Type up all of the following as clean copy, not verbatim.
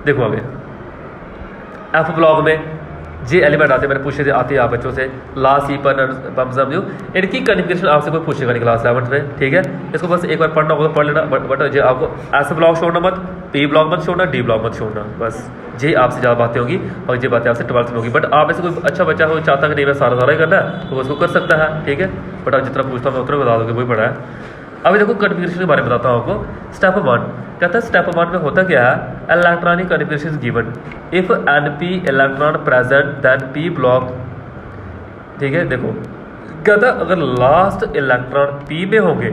देखो आगे F block में जे एलिमेंट आते हैं, मैंने पूछे थे आते हैं आप बच्चों से लास्ट ई पर बम समझो, इनकी कन्फिगरेशन आपसे कोई पूछेगा नहीं क्लास 11 में, ठीक है। इसको बस एक बार पढ़ना होगा तो पढ़ लेना, बट जो आपको एस ब्लॉक छोड़ना मत, पी ब्लॉक मत छोड़ना, डी ब्लॉक मत छोड़ना, बस ये आपसे ज़्यादा बातें होगी और ये बातें आपसे 12th में होगी। बट आप ऐसे कोई अच्छा बच्चा हो चाहता कि नहीं मैं सारा ही करना है तो उसको कर सकता है, ठीक है। बट आप जितना पूछता हूँ मैं उतना बता दोगे, वही पढ़ा है। अभी देखो कन्फिगरेशन के बारे में बताता हूँ आपको। स्टेप 1 कहता है, स्टेप 1 में होता क्या है, electronic configuration is given if NP electron present then P block, ठीक है। देखो कहता है अगर लास्ट इलेक्ट्रॉन P में होंगे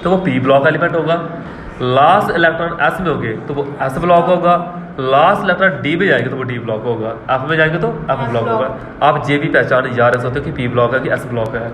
तो वो P ब्लॉक एलिमेंट होगा, लास्ट इलेक्ट्रॉन S में होंगे तो वो S ब्लॉक होगा, लास्ट इलेक्ट्रॉन D में जाएंगे तो वो D ब्लॉक होगा, F में जाएंगे तो F ब्लॉक होगा। आप ये भी पहचान याद रख सकते हो कि P ब्लॉक है कि S ब्लॉक है।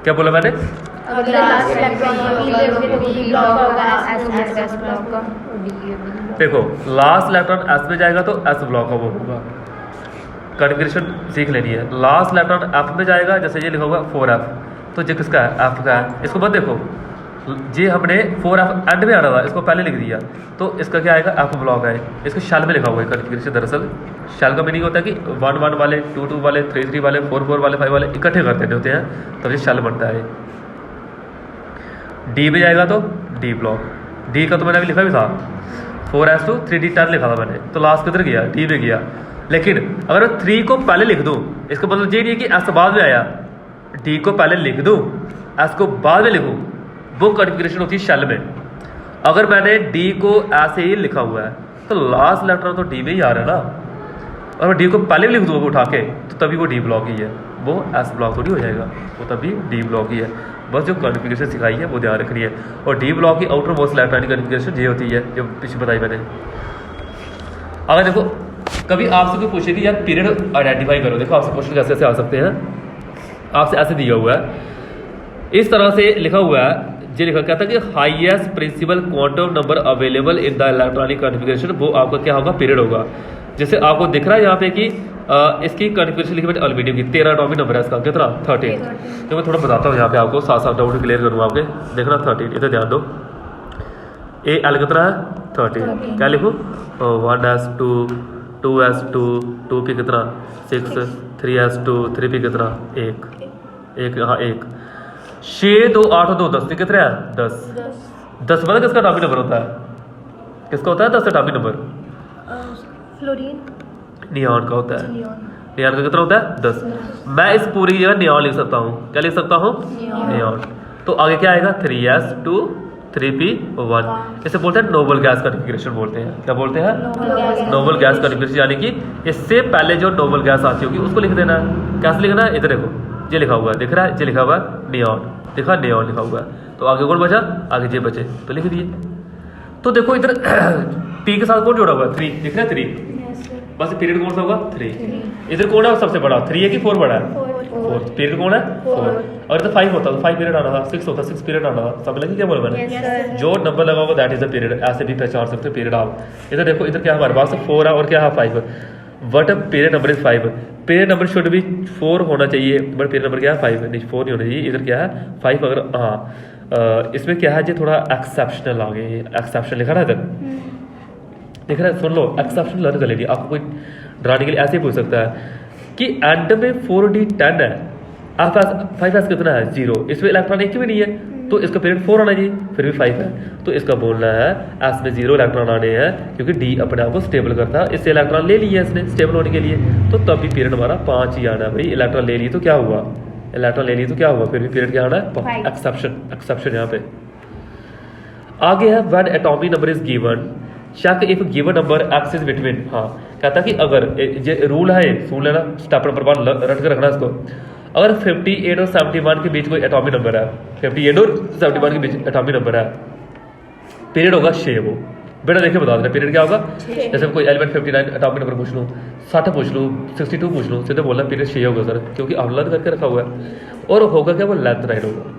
क्या बोला मैंने, अगर लास्ट इलेक्ट्रॉन P में होंगे तो P ब्लॉक होगा, S ब्लॉक का देखो लास्ट इलेक्ट्रॉन S में जाएगा तो S ब्लॉक का वो होगा। कन्फिगरेशन सीख लेनी है। लास्ट इलेक्ट्रॉन F में जाएगा, जैसे ये लिखा होगा 4F, तो ये किसका है, F का है। इसको मत देखो, ये हमने 4F एंड में आना था, इसको पहले लिख दिया तो इसका क्या आएगा, F ब्लॉक है। इसको शेल में लिखा हुआ है कन्फिगरेशन। दरअसल शेल का मीनिंग होता है कि 1-1 वाले, 2-2 वाले, 3-3 वाले, 4-4 वाले, 5 वाले इकट्ठे कर देने होते हैं, तब ये शेल बनता है। डी में जाएगा तो डी ब्लॉक, डी का तो मैंने अभी लिखा भी था 4s2 3d10 लिखा था मैंने, तो लास्ट किधर गया, डी में गया। लेकिन अगर मैं 3 को पहले लिख दूं, इसका मतलब ये नहीं है कि एस बाद में आया, डी को पहले लिख दूं एस को बाद में लिखूं, वो कन्फिगरेशन होती है शेल में। अगर मैंने डी को ऐसे ही लिखा हुआ है तो लास्ट इलेक्ट्रॉन तो डी में ही आ रहा है ना, और मैं डी को पहले भी लिख दूंगा उठा के तो तभी वो डी ब्लॉक ही है, वो एस ब्लॉक थोड़ी हो जाएगा, वो तभी डी ब्लॉक ही है। बस जो कन्फिगरेशन सिखाई है वो ध्यान रखनी है। और डी ब्लॉक की आउटर मोस्ट इलेक्ट्रॉनिक कन्फिगरेशन ये होती है जो पीछे बताई मैंने। अगर देखो कभी आपसे कोई पूछे कि यार पीरियड आइडेंटिफाई करो, देखो आपसे क्वेश्चन कैसे आ सकते हैं, आपसे ऐसे दिया हुआ है, इस तरह से लिखा हुआ है, ये लिखा कहता है कि highest principal quantum number available in the electronic configuration, वो आपका क्या होगा, पीरियड होगा। जैसे आपको दिख रहा है यहाँ पे कि इसकी कन्फिगरेशन लिखी है एल्यूमिनियम की, 13 एटॉमिक नंबर है इसका, कितना 13। तो मैं थोड़ा बताता हूँ यहाँ पे आपको, साथ साथ डाउट क्लियर करूँगा आपके, देखना 13, इधर ध्यान दो। ए एल कितना है 13, क्या लिखूँ 1s2 2s2 2p कितना 6 3s2 3p कितना 1 हाँ 1 6 2 8 2 10 कितने हैं 10 मतलब किसका एटॉमिक नंबर होता है, किसका होता है 10 एटॉमिक नंबर, फ्लोरीन नियॉन का होता है। नियॉन का कितना होता है 10। मैं इस पूरी जगह नियॉन लिख सकता हूँ, क्या लिख सकता हूँ नियॉन। तो आगे क्या आएगा 3s2 3p1, इसे बोलते हैं नोबल गैस कन्फिगरेशन बोलते हैं। क्या बोलते हैं नोबल गैस कन्फिगरेशन, यानी कि इससे पहले जो नोबल गैस आती होगी उसको लिख देना है। कैसे लिखना है, इधर देखो ये लिखा हुआ है, दिख रहा है, ये लिखा हुआ है नियॉन, देखा नियॉन लिखा हुआ है। तो आगे कौन बचा, आगे जे बचे तो लिख दिए। तो देखो इधर पी के साथ कौन जुड़ा हुआ है 3, दिख रहा है 3, बस पीरियड कौन सा होगा 3। इधर कौन है सबसे बड़ा 3 है कि 4 बड़ा है 4, पीरियड कौन है 4। अगर तो 5 होता तो 5 पीरियड आना था, 6 होता 6 पीरियड आना था। सब लगे क्या बोला मैंने, जो नंबर लगा होगा दैट इज द पीरियड, ऐसे भी पहचान सकते हो पीरियड आप। इधर देखो इधर क्या हमारे पास 4 है और क्या है 5, but period number is 5। Period number should भी 4 होना चाहिए, बट पीरियड नंबर क्या है 5 है, नहीं 4 नहीं होना चाहिए। इधर क्या है 5, अगर हाँ इसमें क्या है, जो थोड़ा एक्सेप्शनल आ गए, एक्सेप्शन लिखा ना इधर, देख रहा है, सुन लो एक्सेप्शन लर्न कर लीजिए। आपको कोई डराने के लिए ऐसे ही पूछ सकता है कि एंड में 4d10 है, आपके पास 5s कितना है 0, इसमें इलेक्ट्रॉन एक भी नहीं है तो इसका पीरियड 4 आना चाहिए, फिर भी 5 है। तो इसका बोलना है एस में 0 इलेक्ट्रॉन आने हैं, क्योंकि डी अपने आप को स्टेबल करता है, इससे इलेक्ट्रॉन ले लिया इसने स्टेबल होने के लिए, तो तब भी पीरियड हमारा 5 ही आना है। भाई इलेक्ट्रॉन ले लिए तो क्या हुआ, इलेक्ट्रॉन ले लिए तो क्या हुआ, फिर भी पीरियड क्या आना है एक्सेप्शन यहाँ पे। आगे है when atomic number is given, शक if given number X is between, हाँ कहता कि अगर ये रूल है ना, स्टेप नंबर 1 रट कर रखना इसको। अगर 58 और 71 के बीच कोई एटॉमिक नंबर है, 58 और 71 के बीच एटॉमिक नंबर है, पीरियड होगा 6। वो बेटा देखे बता देना पीरियड क्या होगा। जैसे कोई एलिमेंट 59 एटॉमिक नंबर पूछ लूँ, 60 पूछ लूँ, 62 पूछ लूँ, सीधे बोलना पीरियड 6 होगा सर, क्योंकि अवलंब करके रखा हुआ है। और होगा क्या, वो लेंथ 9 होगा।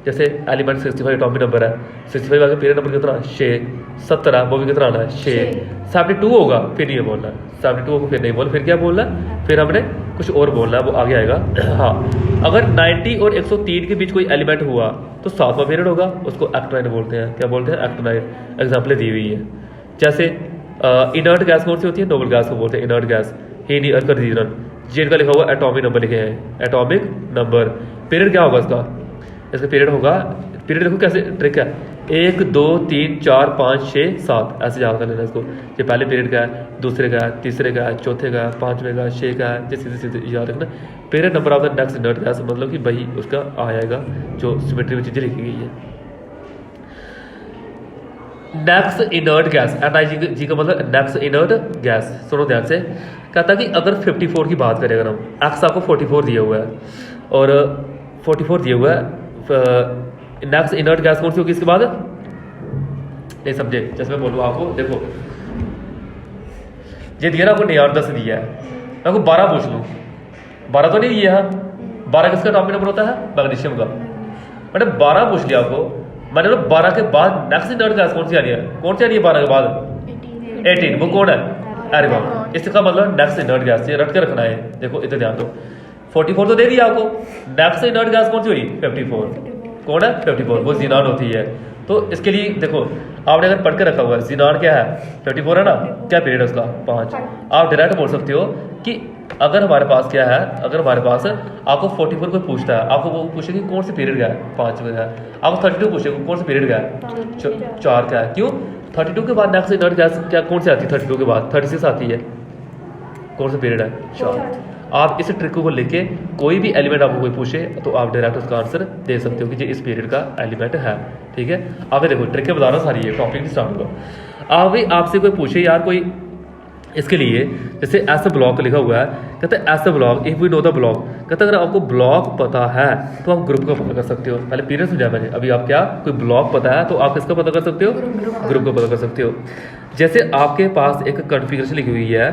जैसे एलिमेंट 65 एटॉमिक नंबर है, 65 आगे पीरियड नंबर कितना 6, 70 है वो भी कितना आना है 6, 72 होगा फिर नहीं बोलना, 72 होगा फिर नहीं बोलना, फिर क्या बोलना है, फिर हमने कुछ और बोलना है, वो आगे आएगा। हाँ अगर 90 और 103 के बीच कोई एलिमेंट हुआ तो 7वां पीरियड होगा, उसको एक्टिनाइन बोलते हैं। क्या बोलते हैं एक्टिनाइन। एग्जाम्पलें दी हुई है, जैसे इनर्ट गैस कौन सी होती है? नोबल गैस को बोलते हैं इनर्ट गैस। ही नहीं अर्कर रीजन जी इनका लिखा हुआ एटॉमिक नंबर लिखे हैं, एटॉमिक नंबर। पीरियड क्या होगा इसका? इसका पीरियड होगा, पीरियड देखो कैसे ट्रिक है, 1 2 3 4 5 6 7 ऐसे याद कर लेना इसको। ये पहले पीरियड का है, दूसरे का है, तीसरे का है, चौथे का है, पाँचवें का है, 6 का है, जैसे जैसे याद रखना। Period number of the next inert gas मतलब कि वही उसका आएगा जो सिमेट्री में चीज़ें लिखी गई है। नेक्स्ट इनर्ट गैस, NiG का मतलब नेक्स्ट इनर्ट गैस। सुनो ध्यान से, कहता कि अगर 54 की बात करें, अगर हम एक्स आपको 44 दिया हुआ है और 44 दिया हुआ है, नेक्स्ट इनर्ट गैस कौन सी होगी इसके बाद? नहीं समझे? जैसे मैं बोलूँ आपको, देखो ये दिया ना आपको नियर 10 दिया है, मैं आपको 12 पूछ लूँ, 12 तो नहीं दिया है, 12 किसका एटॉमिक नंबर होता है? मैग्नीशियम का। मैंने 12 पूछ लिया आपको, मैंने बोला 12 के बाद नेक्स्ट इनर्ट गैस कौन सी आ रही है? कौन सी आ रही है 12 के बाद? 18। वो कौन है? एरिगॉन। इसका मतलब नेक्स्ट इनर्ट गैस, ये रट के रखना है। देखो इधर ध्यान दो, 44 तो दे दिया आपको, नेक्स्ट इनर्ट गैस कौन सी हुई? 54। कौन है? 54, वो जीनान होती है। तो इसके लिए देखो आपने अगर पढ़ के रखा हुआ है जीनान क्या है? 54 है ना, क्या पीरियड है उसका? 5। आप डायरेक्ट बोल सकते हो कि अगर हमारे पास क्या है, अगर हमारे पास आपको 44 को पूछता है, आपको वो पूछे कि कौन सी पीरियड का है? 5 में है। आपको 32 पूछे कौन सा पीरियड का है? 4 का है। क्यों? 32 के बाद नेक्स्ट इनर्ट गैस क्या कौन सी आती है? 32 के बाद 36 आती है। कौन सा पीरियड है? 4। आप इस ट्रिक को लेके कोई भी एलिमेंट आपको कोई पूछे तो आप डायरेक्ट उसका आंसर दे सकते हो कि ये इस पीरियड का एलिमेंट है। ठीक है, आप देखो ट्रिक बता रहा सारी है, टॉपिक नहीं स्टार्ट होगा। आप भी आपसे कोई पूछे यार कोई इसके लिए, जैसे ऐसा ब्लॉक लिखा हुआ है, कहते हैं ऐसा block, if we know the block, कहते हैं अगर आपको ब्लॉक पता है तो आप ग्रुप का पता कर सकते हो। पहले पीरियड समझाया मैंने, अभी आप क्या कोई ब्लॉक पता है तो आप किसका पता कर सकते हो? ग्रुप का पता कर सकते हो। जैसे आपके पास एक कॉन्फ़िगरेशन लिखी हुई है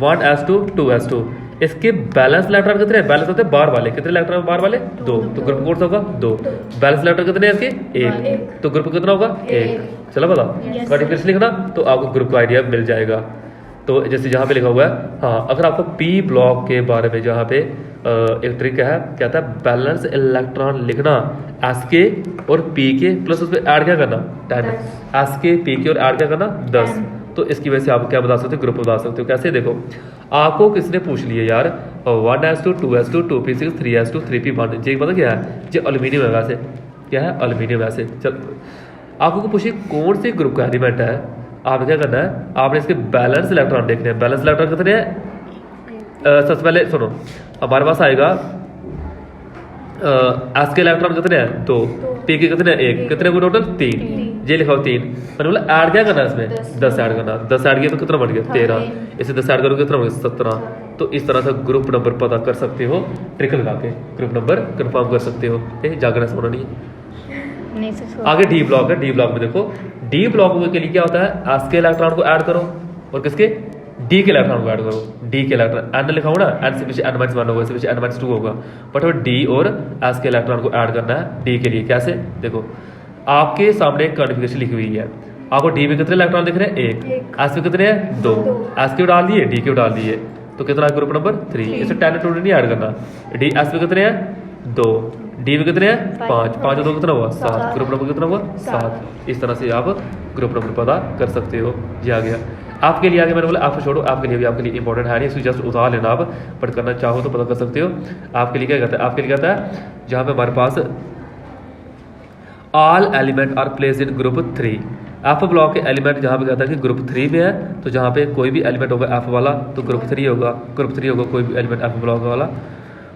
1s2 2s2, इसके बैलेंस इलेक्ट्रॉन कितने हैं? बैलेंस होते हैं बार वाले, कितने इलेक्ट्रॉन बार वाले? 2। तो ग्रुप कौन सा होगा? 2। बैलेंस इलेक्ट्रॉन कितने हैं इसके? 1। तो ग्रुप कितना होगा? 1। चलो बता, कॉन्फ़िगरेशन लिखना तो आपको ग्रुप का आइडिया मिल जाएगा। तो जैसे जहाँ पे लिखा हुआ है, हाँ अगर आपको पी ब्लॉक के बारे में जहाँ पे एक ट्रिक है, कहता है बैलेंस इलेक्ट्रॉन लिखना एस के और पी के प्लस उस पर ऐड क्या करना? 10। एस के पी के और ऐड क्या करना? 10। तो इसकी वजह से आप क्या बता सकते हो? ग्रुप बता सकते हो। कैसे? देखो आपको किसने पूछ लिया यार 1s2 2s2 2p6 3s2 3p1, ये पता क्या है? ये एल्यूमिनियम है। वैसे क्या है? एल्यूमिनियम। वैसे चल आपको पूछिए कौन से ग्रुप का एलिमेंट है, आप क्या करना है? आपने इसके बैलेंस इलेक्ट्रॉन देखने हैं। बैलेंस इलेक्ट्रॉन कितने हैं? सबसे पहले सुनो, हमारे पास आएगा एस के इलेक्ट्रॉन कितने हैं? 2। पी के कितने हैं? 1। कितने को टोटल? 3। ये लिखा हो 3। मैंने बोला ऐड क्या करना है इसमें? 10 ऐड करना। 10 ऐड किया तो कितना बढ़ गया? 13। इसे 10 ऐड करोगे कितना बढ़ गया? 17। तो इस तरह से ग्रुप नंबर पता कर सकते हो, ट्रिक लगा के ग्रुप नंबर कंफर्म कर सकते हो। जागना सोना नहीं है। आगे डी ब्लॉक है। डी ब्लॉक में देखो, डी ब्लॉक के लिए क्या होता है? एस के इलेक्ट्रॉन को ऐड करो और किसके? डी के इलेक्ट्रॉन को ऐड करो। डी के इलेक्ट्रॉन एन लिखा होगा ना, एन से पीछे n-1 होगा, इससे पीछे n-2 होगा, बट वो डी और एस के इलेक्ट्रॉन को ऐड करना है डी के लिए। कैसे? देखो आपके सामने एक कॉन्फ़िगरेशन लिखी हुई है, आपको डी में कितने इलेक्ट्रॉन दिख रहे हैं? 1। एस में कितने हैं? 2। एस के डाल दिए, डी के डाल दिए, तो कितना ग्रुप नंबर 3। इसे 10 2 नहीं ऐड करना। डी एस में कितने हैं? 2। डी में कितने हैं? 5। 5 2 कितना हुआ? 7। ग्रुप नंबर कितना हुआ? 7। इस तरह से आप ग्रुप नंबर पता कर सकते हो। ये आ गया आपके लिए। आगे मैंने बोला आपको छोड़ो, आपके लिए भी, आपके लिए इंपॉर्टेंट है नहीं, इसको जस्ट उतार लेना आप, बट करना चाहो तो पता कर सकते हो। आपके लिए क्या कहता है? आपके लिए कहता है जहाँ पे हमारे पास all element are placed in group 3। F block के एलिमेंट जहाँ पे कहता है कि ग्रुप 3 में है, तो जहाँ पे कोई भी एलिमेंट होगा एफ वाला तो ग्रुप 3 होगा। ग्रुप 3 होगा कोई भी एलिमेंट एफ ब्लॉक वाला।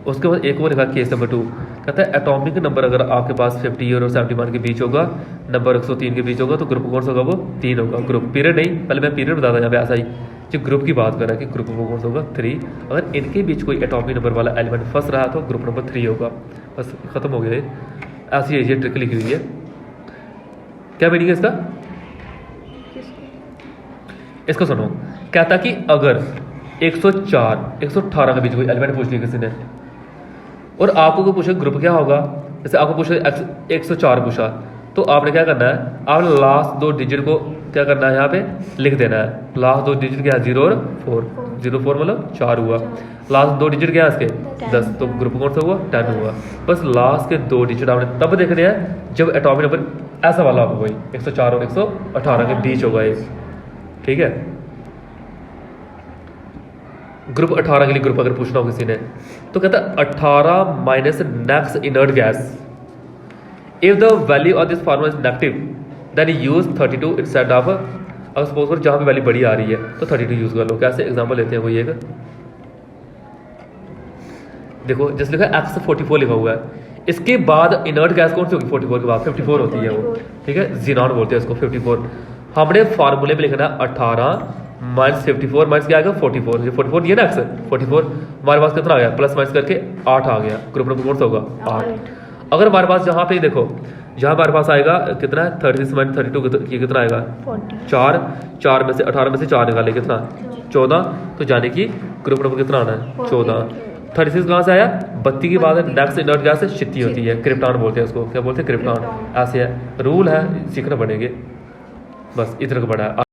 उसके बाद एक और लिखा केस नंबर 2, कहता है एटॉमिक नंबर अगर आपके पास 50 और 71 के बीच होगा, नंबर 103 के बीच होगा, तो ग्रुप कौन सा होगा? वो 3 होगा। ग्रुप पीरियड नहीं, पहले मैं पीरियड बताता यहाँ पे ऐसा ही, जो ग्रुप की बात कर रहा है कि ग्रुप वो कौन सा होगा? 3। अगर इनके बीच कोई एटॉमिक नंबर वाला एलिमेंट फंस रहा है तो ग्रुप नंबर 3 होगा। बस खत्म हो गया। ऐसी ये ट्रिक लिखी हुई है। क्या मीनिंग है इसका? इसको सुनो, कहता कि अगर 104 118 के बीच कोई एलिमेंट पूछ लिया किसी ने और आपको कोई पूछे ग्रुप क्या होगा, जैसे आपको पूछे 104 पूछा, तो आपने क्या करना है? आपने लास्ट 2 डिजिट को क्या करना है? यहाँ पे लिख देना है। लास्ट 2 डिजिट क्या है? 0 और 4। 0 4 मतलब 4 हुआ। लास्ट 2 डिजिट क्या है इसके? 10। तो ग्रुप कौन सा हुआ? 10 हुआ। बस लास्ट के 2 डिजिट आपने तब देखने हैं जब एटॉमिक नंबर ऐसा वाला होगा, कोई 104 और 118 के बीच होगा। ठीक है। ग्रुप 18 के लिए ग्रुप अगर पूछना हो किसी ने तो कहता है 18 minus next inert gas, if the value of this formula is negative then use 32 instead of, अगर सपोज करो जहाँ पे वैल्यू बड़ी आ रही है तो 32 यूज कर लो। कैसे एग्जांपल लेते हैं कोई एक, देखो जैसे लिखा है X44 लिखा हुआ है, इसके बाद इनर्ट गैस कौन सी होगी 44 के बाद 54 होती है वो, ठीक है, जीनॉन बोलते हैं इसको 54। हमने फार्मूले में लिखना है 18 माइनस 54 माइनस क्या आएगा 44, ये 44 ये ना X 44, हमारे पास कितना आ गया प्लस माइनस करके 8 आ गया, ग्रुप नंबर कौन सा होगा 8। अगर हमारे पास जहाँ पे देखो जहाँ हमारे पास आएगा कितना है 36 माइनस 32 ये कितना आएगा 4 में से 18 में से 4 निकाले कितना 14, तो जाने की ग्रुप नंबर कितना आना है 14। 36 कहाँ से आया 32 के बाद नेक्स्ट इनर्ट गैस क्षिति होती है, क्रिप्टॉन बोलते हैं उसको, क्या बोलते हैं क्रिप्टॉन, ऐसे है रूल है सीखना पड़ेंगे, बस इतना का बड़ा है।